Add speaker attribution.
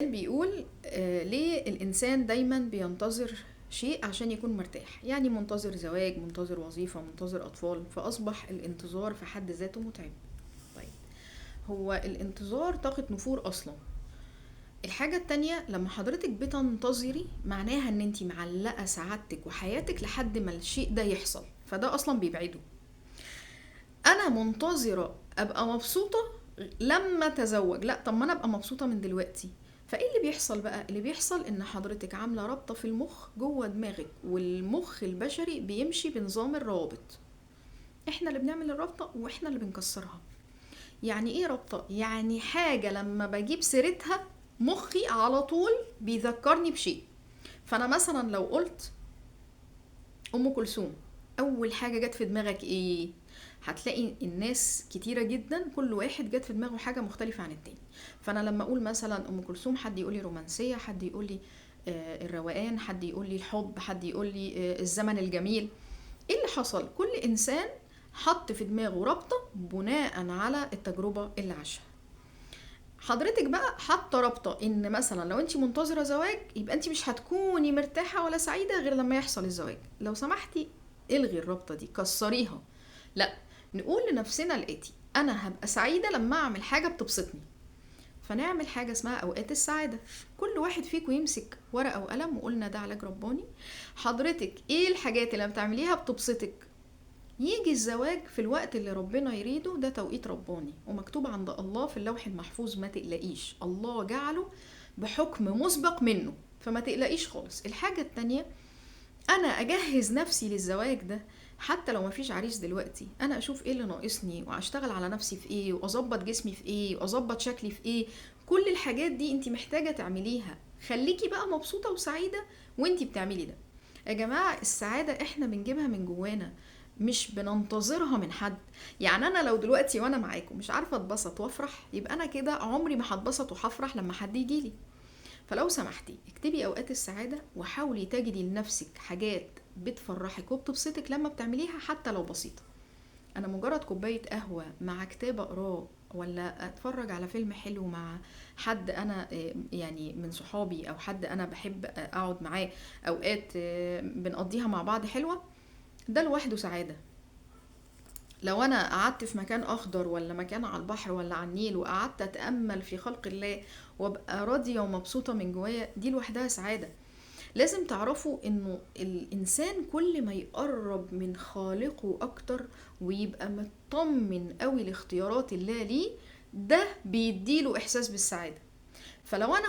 Speaker 1: بيقول ليه الإنسان دايما بينتظر شيء عشان يكون مرتاح، يعني منتظر زواج، منتظر وظيفة، منتظر أطفال، فأصبح الانتظار في حد ذاته متعب. طيب، هو الانتظار طاقة نفور أصلا. الحاجة التانية، لما حضرتك بتنتظري معناها ان انتي معلقة سعادتك وحياتك لحد ما الشيء ده يحصل، فده أصلا بيبعده. أنا منتظرة أبقى مبسوطة لما اتزوج، لا طب ما انا ابقى مبسوطه من دلوقتي. فايه اللي بيحصل بقى؟ اللي بيحصل ان حضرتك عامله رابطه في المخ جوه دماغك، والمخ البشري بيمشي بنظام الروابط. احنا اللي بنعمل الرابطه واحنا اللي بنكسرها. يعني ايه رابطه؟ يعني حاجه لما بجيب سيرتها مخي على طول بيذكرني بشيء. فانا مثلا لو قلت ام كلثوم، اول حاجه جت في دماغك ايه؟ هتلاقي الناس كتيره جدا كل واحد جت في دماغه حاجه مختلفه عن التاني. فانا لما اقول مثلا ام كلثوم، حد يقول لي رومانسيه، حد يقول لي الروقان، حد يقول لي الحب، حد يقول لي الزمن الجميل. ايه اللي حصل؟ كل انسان حط في دماغه رابطه بناء على التجربه اللي عاشها. حضرتك بقى حاطه رابطه ان مثلا لو انت منتظره زواج يبقى انت مش هتكوني مرتاحه ولا سعيده غير لما يحصل الزواج. لو سمحتي الغي الرابطه دي، كسريها. لا، نقول لنفسنا الاتي: انا هبقى سعيده لما اعمل حاجه بتبسطني. فنعمل حاجه اسمها اوقات السعاده. كل واحد فيكم يمسك ورقه وقلم، وقلنا ده علاج رباني. حضرتك ايه الحاجات اللي بتعمليها بتبسطك؟ يجي الزواج في الوقت اللي ربنا يريده، ده توقيت رباني ومكتوب عند الله في اللوح المحفوظ. ما تقلقيش، الله جعله بحكم مسبق منه، فما تقلقيش خالص. الحاجة التانية، انا اجهز نفسي للزواج ده. حتى لو مفيش عريس دلوقتي، انا اشوف ايه اللي ناقصني واشتغل على نفسي في ايه، واظبط جسمي في ايه، واظبط شكلي في ايه. كل الحاجات دي انت محتاجة تعمليها. خليكي بقى مبسوطة وسعيدة وانت بتعملي ده. يا جماعة، السعادة احنا بنجيبها من جوانا، مش بننتظرها من حد. يعني انا لو دلوقتي وانا معاكم مش عارفة اتبسط وافرح، يبقى انا كده عمري ما هتبسط وهفرح لما حد يجيلي. فلو سمحتي اكتبي اوقات السعادة، وحاولي تجدي لنفسك حاجات بتفرحك وبتبسطك لما بتعمليها حتى لو بسيطة. انا مجرد كوباية قهوة مع كتاب اقراه، ولا اتفرج على فيلم حلو مع حد انا يعني من صحابي، او حد انا بحب اقعد معاه، اوقات بنقضيها مع بعض حلوة، ده لوحده سعادة. لو انا قعدت في مكان اخضر، ولا مكان على البحر ولا على النيل، وقعدت اتامل في خلق الله وابقى راضيه ومبسوطه من جوايا، دي لوحدها سعاده. لازم تعرفوا انه الانسان كل ما يقرب من خالقه اكتر ويبقى مطمن قوي لاختيارات الله ليه، ده بيديله احساس بالسعاده. فلو انا